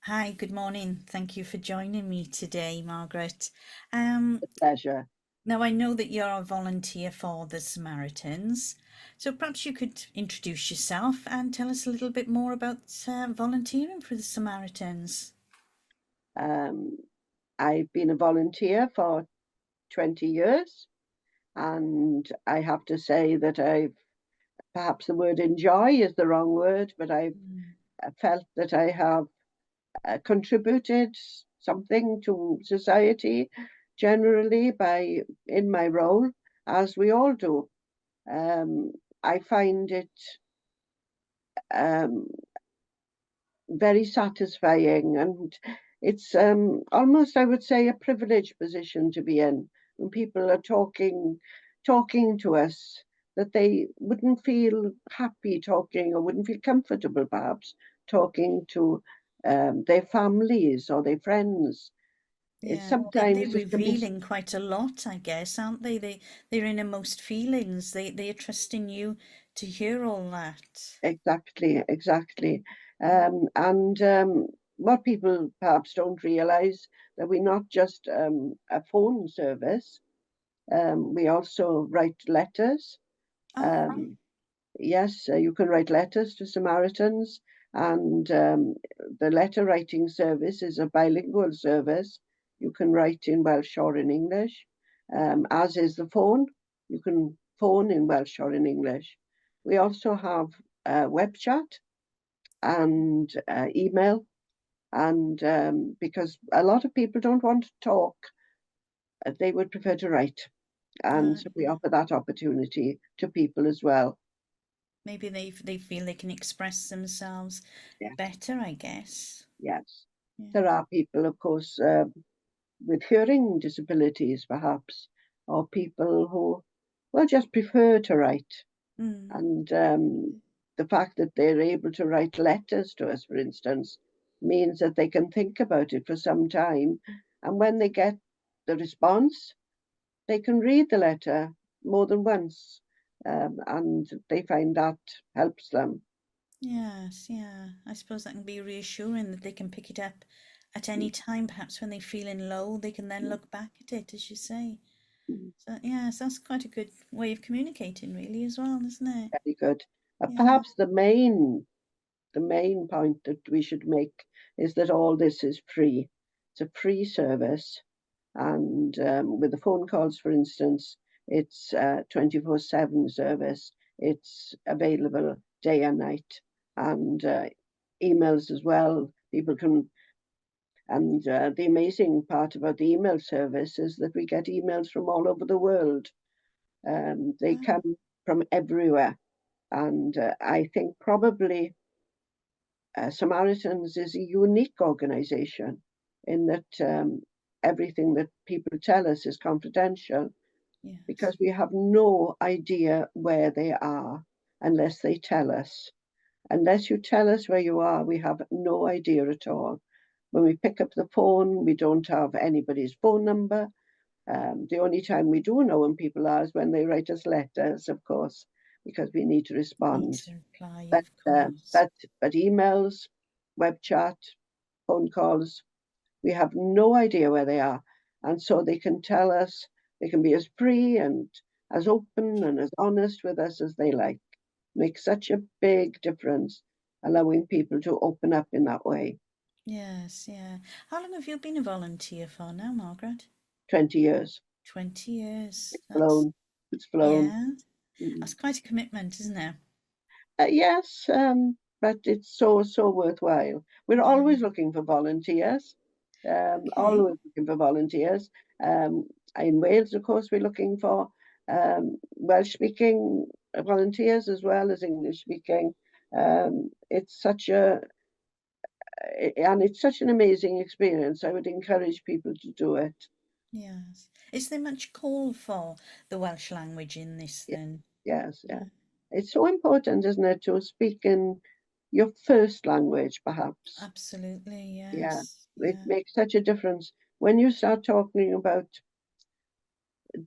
Hi, good morning. Thank you for joining me today, Margaret. Um, Pleasure. Now, I know that you're a volunteer for the Samaritans, so perhaps you could introduce yourself and tell us a little bit more about volunteering for the Samaritans. Um, I've been a volunteer for 20 years, and I have to say that perhaps the word enjoy is the wrong word, but I've Mm. felt that I have contributed something to society generally in my role, as we all do. Um, I find it um, very satisfying, and it's almost, I would say, a privileged position to be in when people are talking to us that they wouldn't feel happy talking or wouldn't feel comfortable perhaps talking to their families or their friends. It's Yeah, they're sometimes it can be revealing quite a lot, I guess, aren't they? They're innermost feelings. They're trusting you to hear all that. exactly. And what people perhaps don't realize that we're not just a phone service. We also write letters. Oh, Um, yes, you can write letters to Samaritans, and the letter writing service is a bilingual service. You can write in Welsh or in English, as is the phone. You can phone in Welsh or in English. We also have web chat and email, and because a lot of people don't want to talk, they would prefer to write. And so we yeah. offer that opportunity to people as well. Maybe they feel they can express themselves Yeah, better, I guess. yes. Yeah. There are people, of course, with hearing disabilities, perhaps, or people who, well, just prefer to write. Mm. And the fact that they're able to write letters to us, for instance, means that they can think about it for some time. And when they get the response, they can read the letter more than once. And they find that helps them. Yes, yeah. I suppose that can be reassuring that they can pick it up at any time, perhaps when they're feeling low, they can then look back at it, as you say. So, yes, that's quite a good way of communicating, really, as well, isn't it? Very good. Yeah. Perhaps the main point that we should make is that all this is free. It's a free service, and with the phone calls, for instance, it's 24/7 service. It's available day and night, and emails as well. People can, and the amazing part about the email service is that we get emails from all over the world. They Oh, come from everywhere, and I think probably Samaritans is a unique organization in that everything that people tell us is confidential yes. because we have no idea where they are unless they tell us. Unless you tell us where you are, we have no idea at all. When we pick up the phone, we don't have anybody's phone number. The only time we do know when people are is when they write us letters, of course, because we need to Need respond. to reply, But of uh, course. but but emails, web chat, phone calls, we have no idea where they are, and so they can tell us. They can be as free and as open and as honest with us as they like. Makes such a big difference, allowing people to open up in that way. Yes, yeah. How long have you been a volunteer for now, Margaret? 20 years. 20 years. It's flown. It's flown. Yeah, Mm. that's quite a commitment, isn't it? Yes, but it's so worthwhile. We're Yeah. always looking for volunteers. Okay. Always looking for volunteers. Um, in Wales, of course, we're looking for Welsh-speaking volunteers as well as English-speaking. It's such and it's such an amazing experience. I would encourage people to do it. Yes. Is there much call for the Welsh language in this Yeah, then? yes, yeah. Yeah. It's so important, isn't it, to speak in your first language, perhaps. Absolutely, Yeah, yes. it Yeah. makes such a difference when you start talking about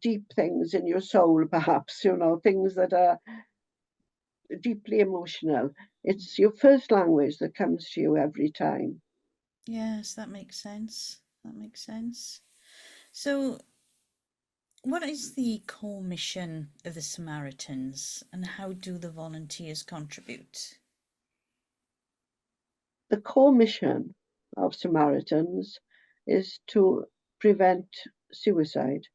deep things in your soul, perhaps, things that are deeply emotional. It's your first language that comes to you every time. Yes, that makes sense. That makes sense. So, what is the core mission of the Samaritans and how do the volunteers contribute? The core mission of Samaritans is to prevent suicide.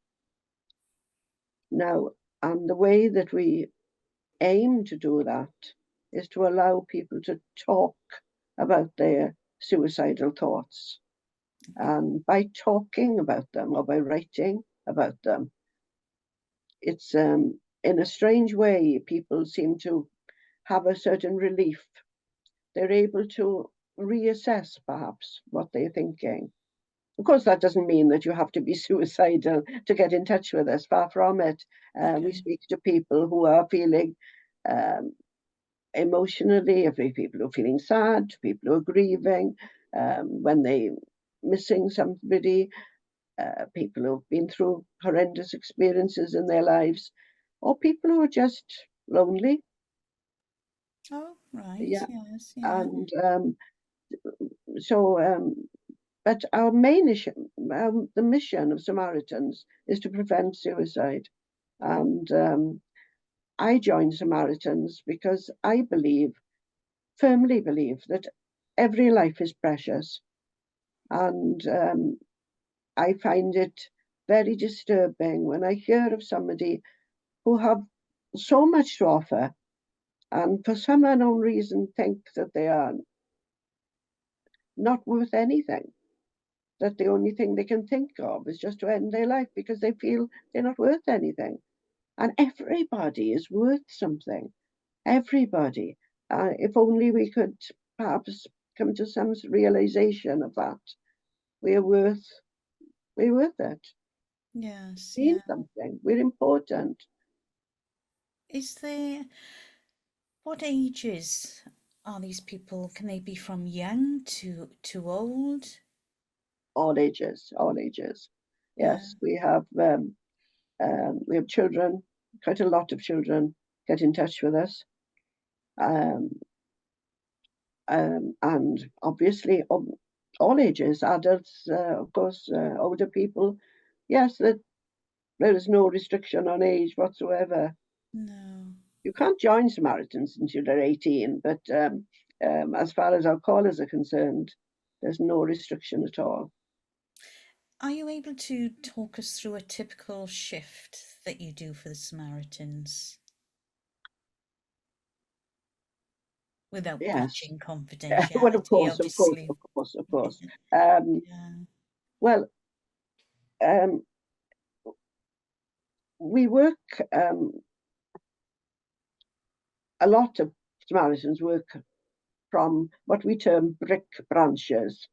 Now, and the way that we aim to do that is to allow people to talk about their suicidal thoughts. And by talking about them or by writing about them, it's in a strange way, people seem to have a certain relief. They're able to reassess perhaps what they're thinking. Of course, that doesn't mean that you have to be suicidal to get in touch with us. Far from it. We Okay. speak to people who are feeling um, emotionally, people who are feeling sad, people who are grieving, when they're missing somebody, people who've been through horrendous experiences in their lives, or people who are just lonely. Oh, right. Yeah, Yes, yeah. and so, but our main issue, the mission of Samaritans is to prevent suicide. And I joined Samaritans because I believe, firmly believe, that every life is precious. And I find it very disturbing when I hear of somebody who have so much to offer and for some unknown reason think that they are not worth anything, that the only thing they can think of is just to end their life because they feel they're not worth anything. And everybody is worth something. Everybody. If only we could perhaps come to some realization of that. We're worth, we're worth it. Yes, Mean yeah. something. We're important. Is there, what ages are these people? Can they be from young to old? All ages, all ages. Yeah. Yes, we have children, quite a lot of children get in touch with us. Um, and obviously, all ages, adults, of course, older people. Yes, there is no restriction on age whatsoever. No. You can't join Samaritans until you're 18, but as far as our callers are concerned, there's no restriction at all. Are you able to talk us through a typical shift that you do for the Samaritans without Yes. breaching Well, of confidentiality, course, of course, obviously? of course, of course. Um, Yeah. well, um, we work, um, a lot of Samaritans work from what we term brick branches,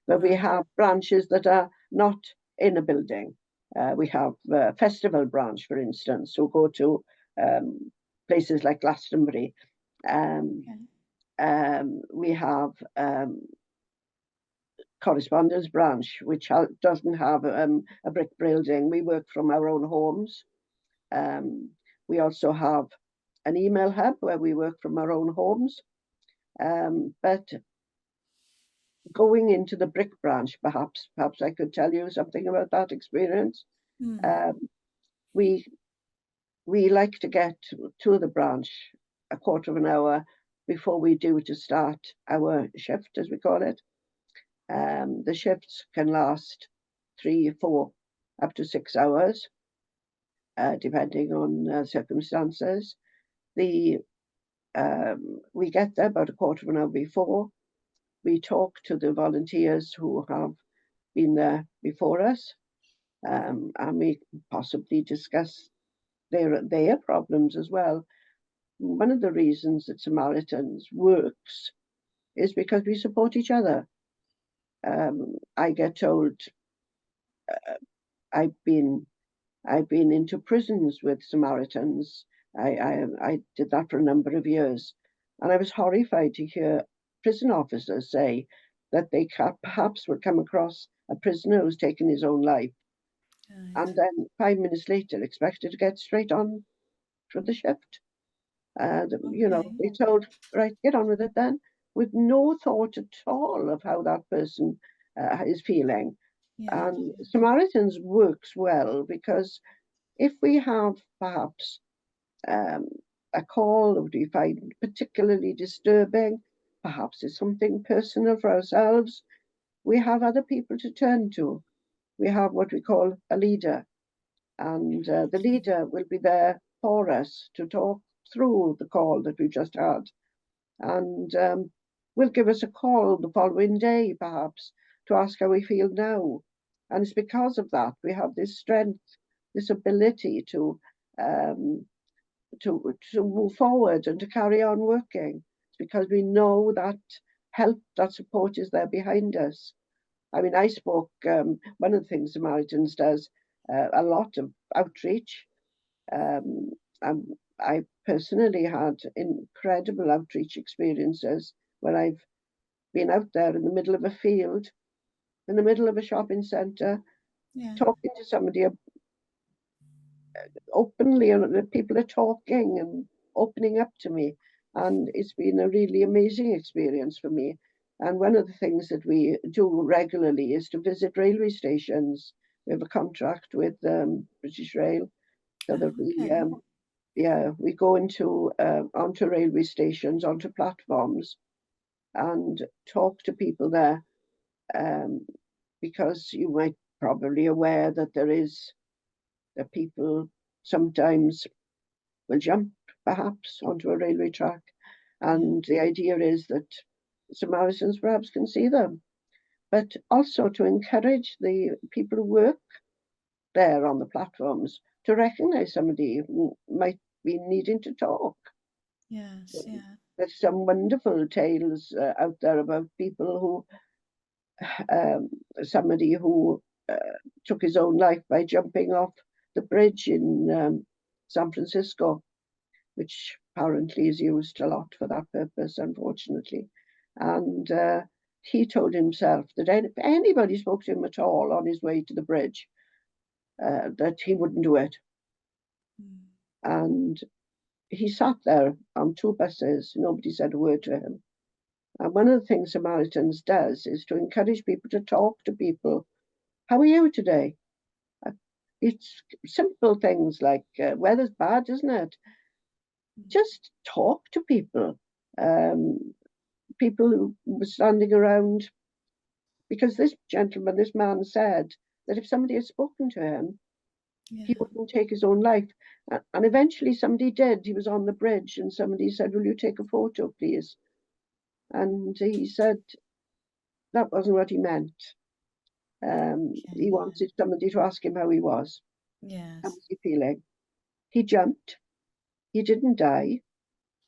where we Right. have branches that are not in a building. We have a festival branch, for instance, who go to places like Glastonbury. Um, Okay. we have correspondence branch, which doesn't have a brick building. We work from our own homes. Um, we also have an email hub where we work from our own homes. But going into the brick branch, perhaps I could tell you something about that experience. Hmm. Um, we we like to get to the branch a quarter of an hour before we do to start our shift, as we call it. The shifts can last 3, 4, up to 6 hours, depending on circumstances. The We get there about a quarter of an hour before. We talk to the volunteers who have been there before us, and we possibly discuss their problems as well. One of the reasons that Samaritans works is because we support each other. I get told I've been I've been into prisons with Samaritans. I did that for a number of years, and I was horrified to hear prison officers say that they perhaps would come across a prisoner who's taken his own life, Right. and then 5 minutes later expected to get straight on for the shift. Okay. They told, right, get on with it then. with no thought at all of how that person is feeling. Yes. And Samaritans works well because if we have perhaps um, a call that we find particularly disturbing, perhaps it's something personal for ourselves, we have other people to turn to. We have what we call a leader, and the leader will be there for us to talk through the call that we've just had, and will give us a call the following day, perhaps, to ask how we feel now. And it's because of that we have this strength, this ability um, to move forward and to carry on working. It's because we know that help, that support is there behind us. I mean, I spoke, one of the things Samaritans does a lot of outreach. Um, I personally had incredible outreach experiences where I've been out there in the middle of a field, in the middle of a shopping centre, Yeah. talking to somebody openly, and the people are talking and opening up to me. And it's been a really amazing experience for me. And one of the things that we do regularly is to visit railway stations. We have a contract with British Rail, so that Okay. we go into onto railway stations, onto platforms, and talk to people there, um, because you might probably aware that there is that people sometimes will jump perhaps onto a railway track, Yeah. and the idea is that Samaritans perhaps can see them, but also to encourage the people who work there on the platforms to recognise somebody who might be needing to talk. Yes. Yeah. There's some wonderful tales out there about people who, somebody who took his own life by jumping off the bridge in San Francisco, which apparently is used a lot for that purpose, unfortunately. And he told himself that if anybody spoke to him at all on his way to the bridge, that he wouldn't do it. Mm. And he sat there on two buses, nobody said a word to him. And one of the things Samaritans does is to encourage people to talk to people. How are you today? Uh, It's simple things like weather's bad, isn't it? Just talk to people. Um, People who were standing around, because this gentleman, this man said that if somebody had spoken to him, he Yeah. wouldn't take his own life. And eventually somebody did. He was on the bridge and somebody said, "Will you take a photo, please?" And he said that wasn't what he meant. He Okay. wanted somebody to ask him how he was. Yeah. How Yes. was he feeling? He jumped. He didn't die,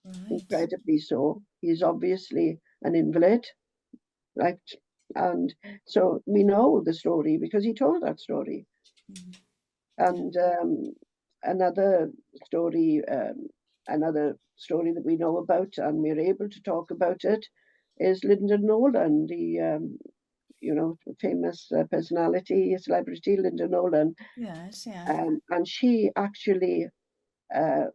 Right. incredibly so. He's obviously an invalid, right? And so we know the story because he told that story. Mm. Yeah. And another story, another story that we know about, and we're able to talk about it, is Linda Nolan, the famous personality, celebrity Linda Nolan, Yes. Yeah. and she actually uh,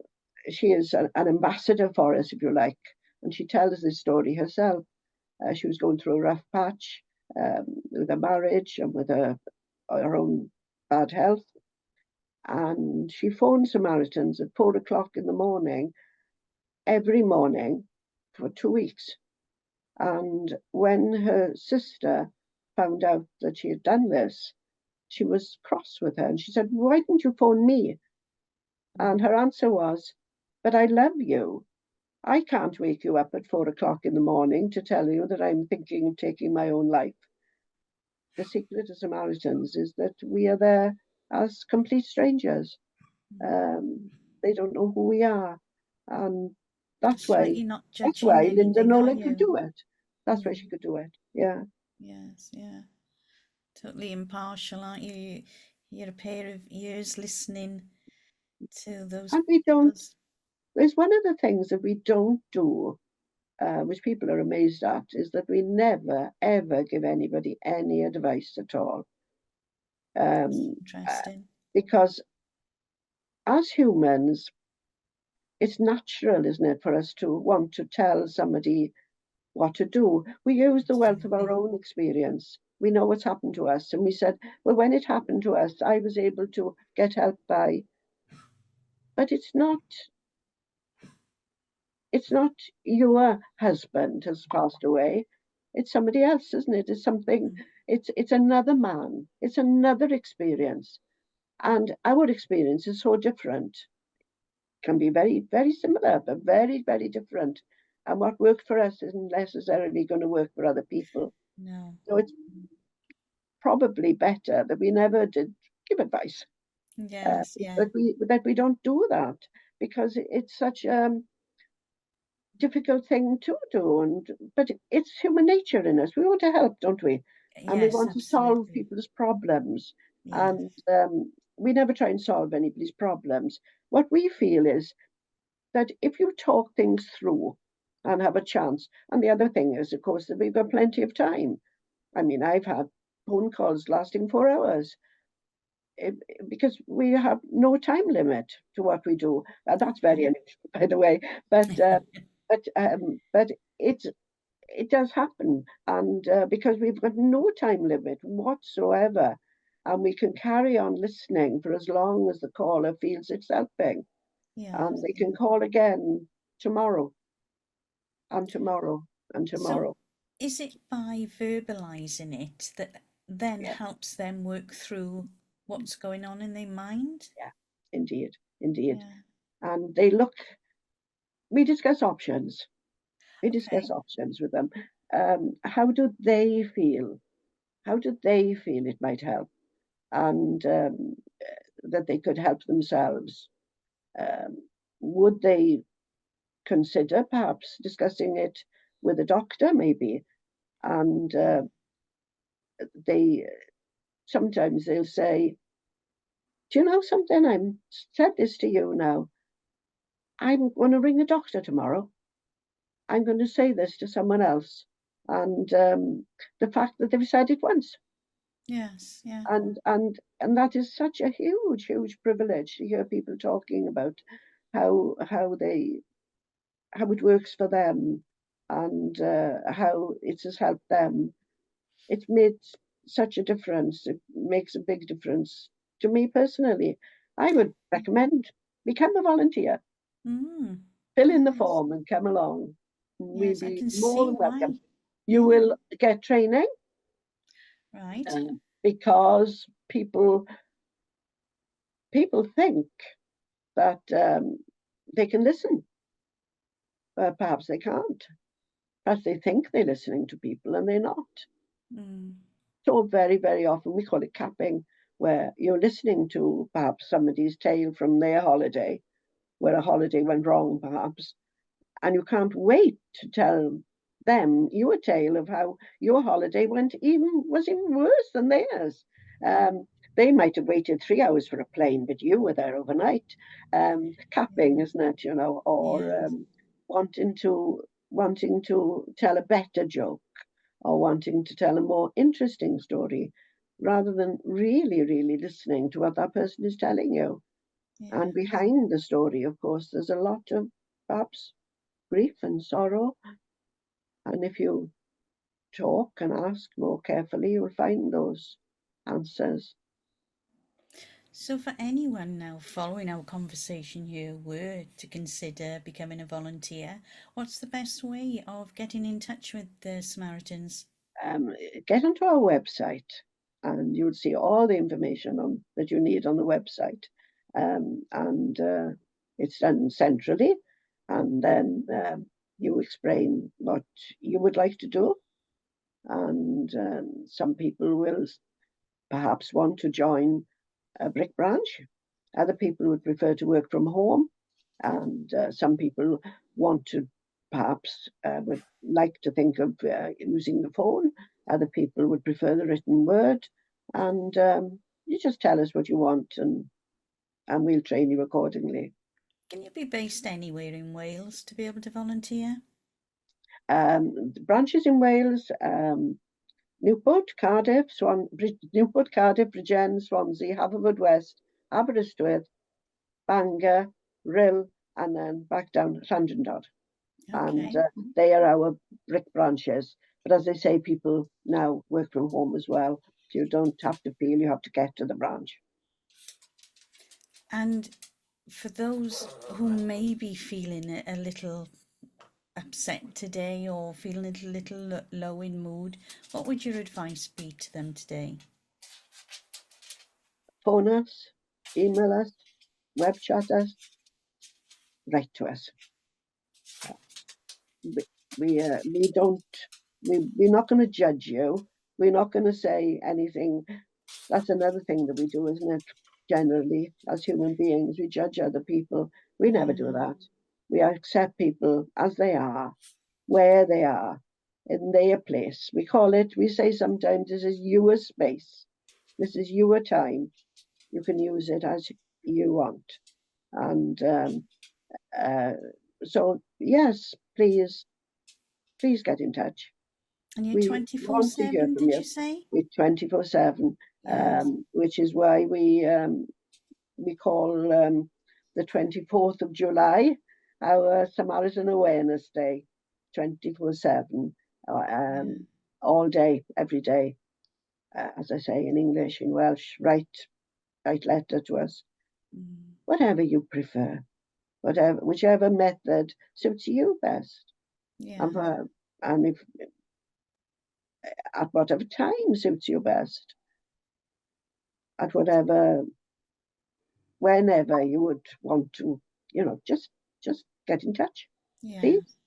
she is an ambassador for us, if you like, and she tells this story herself. She was going through a rough patch with her marriage and with her own bad health. And she phoned Samaritans at 4 o'clock in the morning, every morning for 2 weeks. And when her sister found out that she had done this, she was cross with her and she said, "Why didn't you phone me?" And her answer was, "But I love you. I can't wake you up at 4 o'clock in the morning to tell you that I'm thinking of taking my own life." The secret of Samaritans is that we are there as complete strangers. They don't know who we are, and that's That's right. why You're not that's judging why Linda anything, are Nolan could you? do it. That's why she Mm. could do it. Yeah, Yes. Yeah. Totally impartial, aren't you? You're a pair of ears listening to those and we don't. people's. There's one of the things that we don't do, which people are amazed at, is that we never ever give anybody any advice at all. That's Um, uh, interesting. because as humans, it's natural, isn't it, for us to want to tell somebody what to do. We use the wealth of our Absolutely. own experience. We know what's happened to us. And we said, well, when it happened to us, I was able to get help by, but it's not your husband has passed away. It's somebody else, isn't it? It's something, Mm. it's another man. It's another experience. And our experience is so different. Can be very, very similar, but very, very different. And what worked for us isn't necessarily going to work for other people. No. So it's probably better that we never did give advice, Yes, yeah. that we don't do that because it's such a difficult thing to do. And but it's human nature in us. We want to help, don't we? And we Yes, want to solve absolutely. people's problems. And Yes. we never try and solve anybody's problems. What we feel is that if you talk things through and have a chance, and the other thing is, of course, that we've got plenty of time. I mean, I've had phone calls lasting 4 hours eh, because we have no time limit to what we do. That's very Okay. unusual, by the way, but it does happen, and because we've got no time limit whatsoever, and we can carry on listening for as long as the caller feels it's helping, and Yes. they can call again tomorrow and tomorrow and So tomorrow. is it by verbalizing it that then Yeah, helps them work through what's going on in their mind? yeah, indeed, indeed. Yeah. And we discuss options. We discuss Okay. options with them. How do they feel? How do they feel it might help? And that they could help themselves. Um, would they consider perhaps discussing it with a doctor, maybe? And Mm. they sometimes they'll say, "Do you know something? I'm said this to you now. I'm going to ring a doctor tomorrow. I'm going to say this to someone else." And the fact that they've said it once, Yes, yeah. and that is such a huge, huge privilege to hear people talking about how how it works for them and how it has helped them. It's made such a difference. It makes a big difference to me personally. I would recommend become a volunteer, Mm. fill in the Yes. form, and come along. We'd Yes, I be can more see than welcome. why. You Yeah. will get training Right. because people think that they can listen. Perhaps they can't. Perhaps they think they're listening to people and they're not. Mm. So very, very often we call it capping, where you're listening to perhaps somebody's tale from their holiday, where a holiday went wrong, perhaps, and you can't wait to tell them your tale of how your holiday was even worse than theirs. Um, they might have waited 3 hours for a plane, but you were there overnight. Capping, isn't it? You know, or Yes. wanting to wanting to tell a better joke or wanting to tell a more interesting story rather than really, really listening to what that person is telling you. And Yes. behind the story, of course, there's a lot of perhaps grief and sorrow. And if you talk and ask more carefully, you'll find those answers. So, for anyone now following our conversation here were to consider becoming a volunteer, what's the best way of getting in touch with the Samaritans? Um, get onto our website and you'll see all the information that you need on the website. And it's done centrally. And then you explain what you would like to do. And some people will perhaps want to join a brick branch. Other people would prefer to work from home, and some people want to perhaps would like to think of using the phone. Other people would prefer the written word, and you just tell us what you want, and we'll train you accordingly. Can you be based anywhere in Wales to be able to volunteer? The branches in Wales, Newport, Cardiff, Newport, Cardiff, Bridgend, Swansea, Haverfordwest, Aberystwyth, Bangor, Rhyl, and then back down Llandrindod. and Okay. they are our brick branches. But as I say, people now work from home as well, so you don't have to feel you have to get to the branch. And for those who may be feeling a little upset today or feeling a little low in mood, what would your advice be to them today? Phone us, email us, web chat us, write to us. We we don't we're not going to judge you. We're not going to say anything. That's another thing that we do, isn't it? Generally, as human beings, we judge other people. We never do Yeah, that. We accept people as they are, where they are, in their place. We say sometimes this is your space. This is your time. You can use it as you want. And uh, so, yes, please get in touch. and you're We want to hear 24/7, from did you you. say? We're 24/7, Yes. which is why we call the 24th of July our Samaritan Awareness Day, 24/7, Yeah. all day, every day. As I say in English, in Welsh, write letter to us, Mm. whatever you prefer, whichever method suits you best, Yeah. and, and if at whatever time suits you best, at whatever, whenever you would want to, just get in touch. Yeah. Please,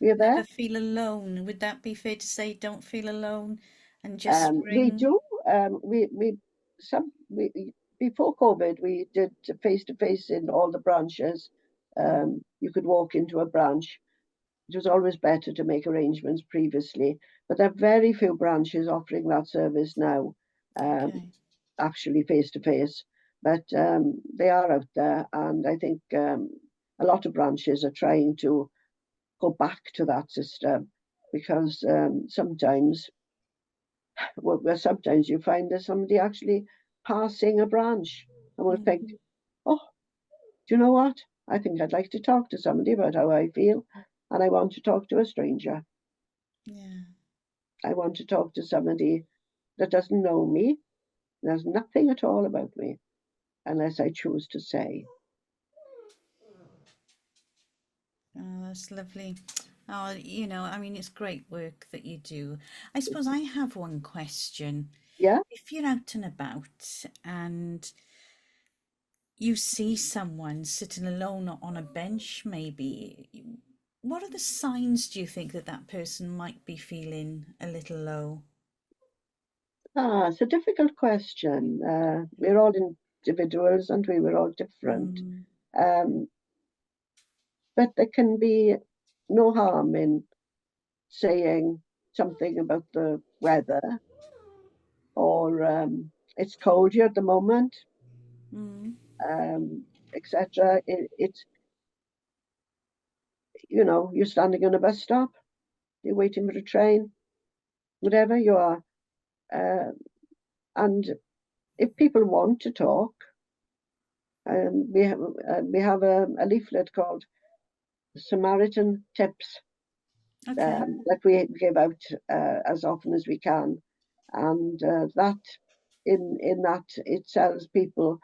we're Never there. feel alone. Would that be fair to say? Don't feel alone and just We ring. do. We before COVID, we did face to face in all the branches. Mm. You could walk into a branch. It was always better to make arrangements previously, but there are very few branches offering that service now, Okay. actually face to face. But they are out there, and I think a lot of branches are trying to go back to that system because sometimes you find there's somebody actually passing a branch and will think, Mm. oh, do you know what? I think I'd like to talk to somebody about how I feel, and I want to talk to a stranger. Yeah. I want to talk to somebody that doesn't know me, knows nothing at all about me, unless I choose to say. Oh, that's lovely. Oh, I mean, it's great work that you do. I suppose I have one question. Yeah, If you're out and about and you see someone sitting alone on a bench, maybe, what are the signs do you think that that person might be feeling a little low? it's a difficult question. We're all individuals, and we're all different. Mm, Um, but there can be no harm in saying something about the weather or it's cold here at the moment, mm, etc. It's you're standing on a bus stop, you're waiting for a train, whatever you are, uh, and if people want to talk, we have a leaflet called Samaritan Tips okay. that we give out as often as we can, and that in that it tells people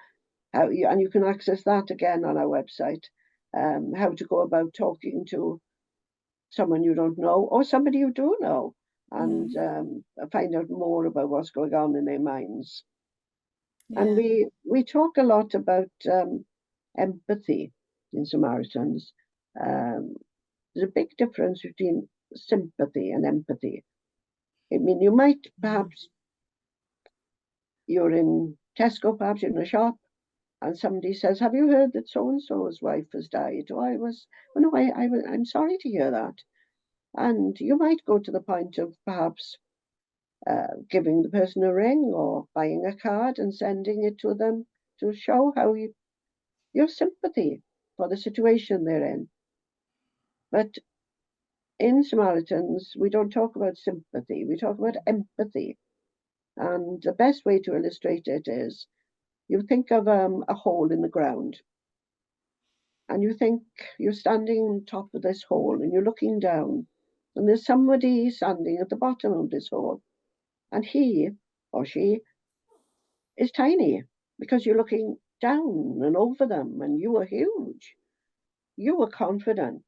and you can access that again on our website, how to go about talking to someone you don't know or somebody you do know, and Mm, find out more about what's going on in their minds. And yeah. we talk a lot about empathy in Samaritans. Um, there's a big difference between sympathy and empathy. I mean, you might Mm, perhaps you're in Tesco, perhaps you're in a shop, and somebody says, "Have you heard that so and so's wife has died?" Oh no, I'm sorry to hear that. And you might go to the point of perhaps giving the person a ring or buying a card and sending it to them to show your sympathy for the situation they're in. But in Samaritans, we don't talk about sympathy, we talk about empathy. And the best way to illustrate it is you think of a hole in the ground, and you think you're standing on top of this hole and you're looking down, and there's somebody standing at the bottom of this hole, and he or she is tiny because you're looking down and over them, and you are huge. You are confident.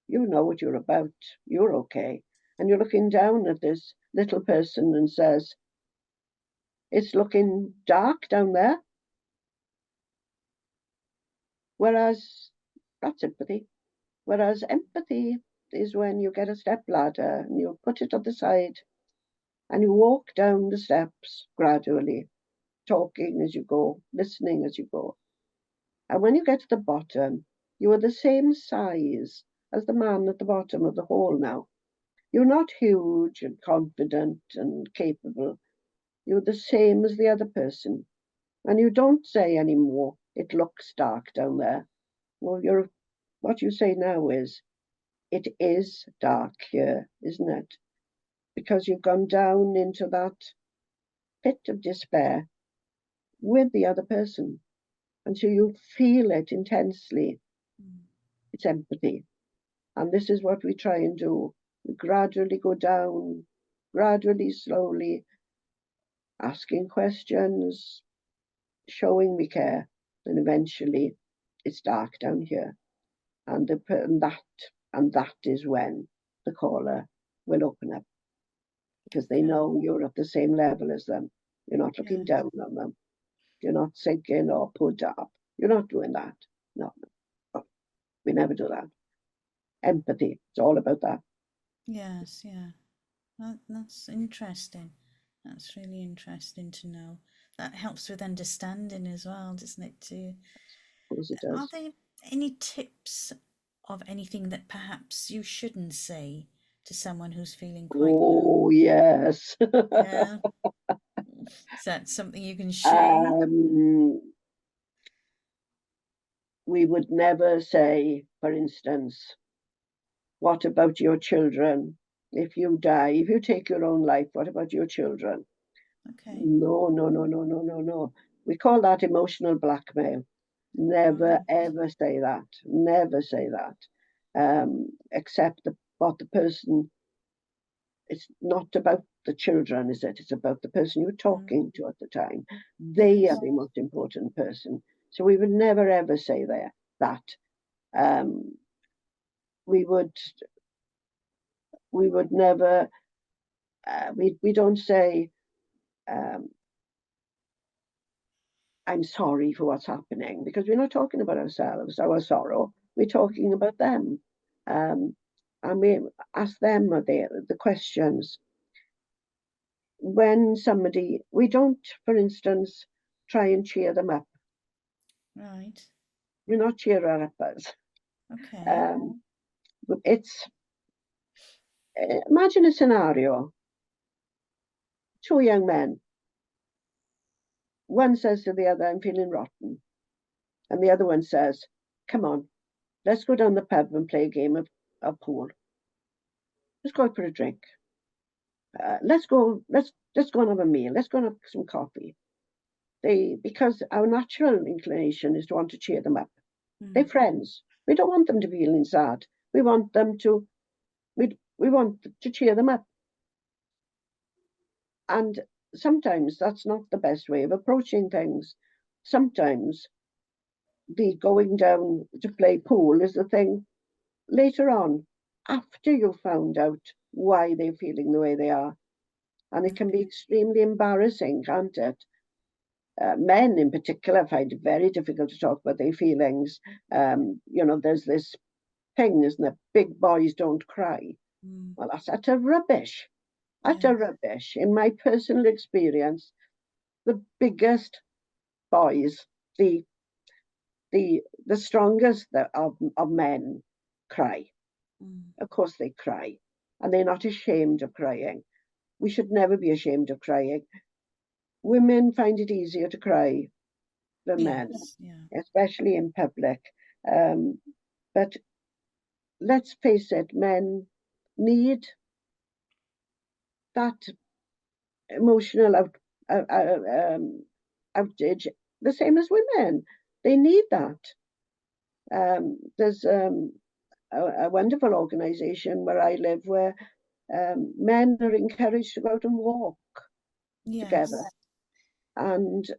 You know what you're about. You're okay. And you're looking down at this little person and says, it's looking dark down there. Whereas that's sympathy. Whereas empathy is when you get a step ladder and you put it on the side and you walk down the steps gradually, talking as you go, listening as you go. And when you get to the bottom, you are the same size as the man at the bottom of the hole now. You're not huge and confident and capable. You're the same as the other person. And you don't say anymore, it looks dark down there. Well, what you say now is, it is dark here, isn't it? Because you've gone down into that pit of despair with the other person. And so you feel it intensely. It's empathy. And this is what we try and do. We gradually go down, gradually, slowly, asking questions, showing we care. And eventually it's dark down here. And that is when the caller will open up, because they Okay. know you're at the same level as them. You're not looking Yes. down on them. You're not sinking or put up. You're not doing that. No, we never do that. Empathy. It's all about that. Yes, yeah. That's interesting. That's really interesting to know. That helps with understanding as well, doesn't it, too? Of course it Are does. there any tips of anything that perhaps you shouldn't say to someone who's feeling quite low? Oh, yes. Yeah. Is that something you can share? um, we would never say, for instance, what about your children? If you die, if you take your own life, what about your children? Okay. No, no, no, no, no, no, no. We call that emotional blackmail. Never, Right. ever say that. Never say that. Except what the person, it's not about the children, is it? It's about the person you're Mm. talking to at the time. They are Yes. the most important person. So we would never, ever say that. Um, we would we would never, we don't say, um, I'm sorry for what's happening, because we're not talking about ourselves, our sorrow. We're talking about them. Um, and we ask them the questions. When we don't, for instance, try and cheer them up. Right. We're not cheerer uppers. Okay. Um, it's Imagine a scenario: two young men. One says to the other, "I'm feeling rotten," and the other one says, "Come on, let's go down the pub and play a game of pool. Let's go out for a drink. Let's go and have a meal. Let's go and have some coffee." Because our natural inclination is to want to cheer them up. They're Mm. friends. We don't want them to be feeling sad. We want to cheer them up. And sometimes that's not the best way of approaching things. Sometimes the going down to play pool is the thing later on, after you've found out why they're feeling the way they are. And it can be Okay. extremely embarrassing, can't it? Men in particular find it very difficult to talk about their feelings. There's this thing, isn't it? Big boys don't cry. Mm. Well, that's utter rubbish. Utter Yes. rubbish. In my personal experience, the biggest boys, the the strongest of men, cry. Mm. Of course they cry, and they're not ashamed of crying. We should never be ashamed of crying. Women find it easier to cry than men, Yes. Yeah. especially in public. Um, but let's face it, men need that emotional uh, uh, um, outage the same as women. They need that. There's a wonderful organisation where I live where men are encouraged to go out and walk together. Yes.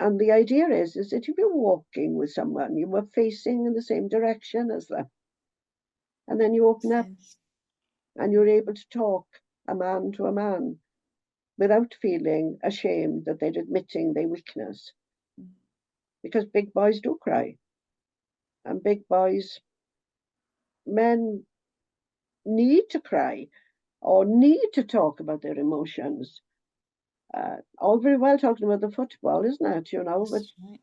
And the idea is that if you're walking with someone, you are facing in the same direction as them. And then you open up Sense. and you're able to talk a man to a man without feeling ashamed that they're admitting their weakness. Mm. Because big boys do cry. And big boys, men need to cry or need to talk about their emotions. All very well talking about the football, isn't it? But That's right.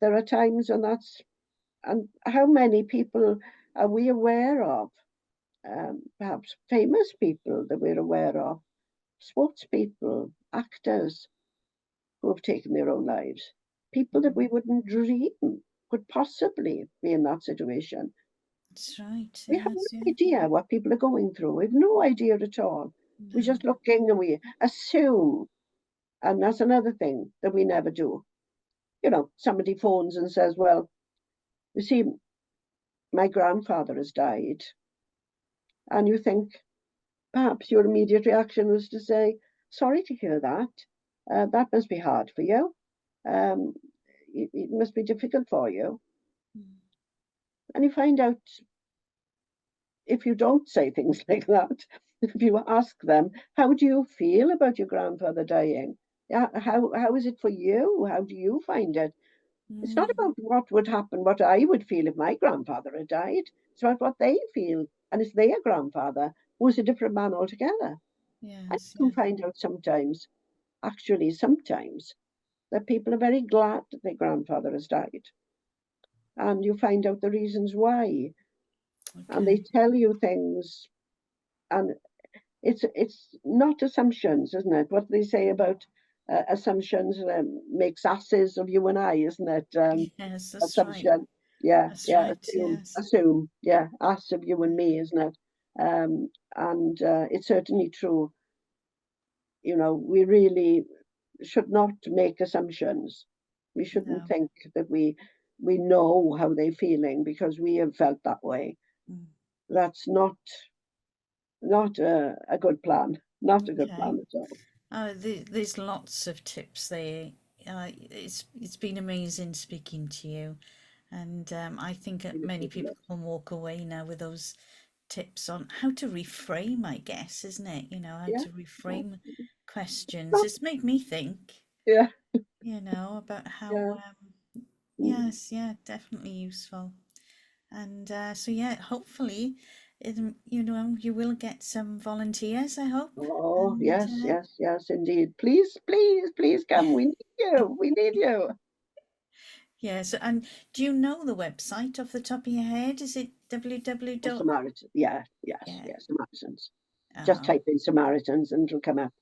there are times when that's, and how many people are we aware of? Perhaps famous people that we're aware of, sports people, actors who have taken their own lives, people that we wouldn't dream could possibly be in that situation. That's right. We have Yes. no Yeah. idea what people are going through. We've no idea at all. We're No. just looking and we assume. And that's another thing that we never do. Somebody phones and says, well, you see, my grandfather has died. And you think perhaps your immediate reaction was to say, sorry to hear that. That must be hard for you. Um, it must be difficult for you. Mm. And you find out if you don't say things like that, if you ask them, how do you feel about your grandfather dying? Yeah, how is it for you? How do you find it? It's not Mm. about what would happen, what I would feel if my grandfather had died. It's about what they feel. And it's their grandfather who's a different man altogether. And Yes. you Yeah. can find out sometimes, actually, sometimes, that people are very glad that their grandfather has died. And you find out the reasons why. And they Okay. tell you things. And it's not assumptions, isn't it? What they say about assumptions makes asses of you and I, isn't it? Yes. That's right. Assumption, yeah, That's yeah, right. Yes. assume, yeah, us of you and me, isn't it? And it's certainly true. We really should not make assumptions. We shouldn't No. think that we know how they're feeling because we have felt that way. Mm. That's not a good plan. Not a good Okay. plan at all. There's lots of tips there. It's been amazing speaking to you, and I think that Been a many people privilege. can walk away now with those tips on how to reframe, I guess, isn't it? How Yeah, to yeah. reframe questions. Not, It's made me think, yeah, about how, yeah. Mm. yes, yeah, definitely useful. And so, yeah, hopefully, you will get some volunteers, I hope. Oh, And yes, yes, yes, indeed. Please, please, please come. We need you. We need you. yes, and do you know the website off the top of your head? Is it www Oh, dot Samaritans. Yeah, yes, yeah, yes, Samaritans. Just oh, type in Samaritans and it'll come up.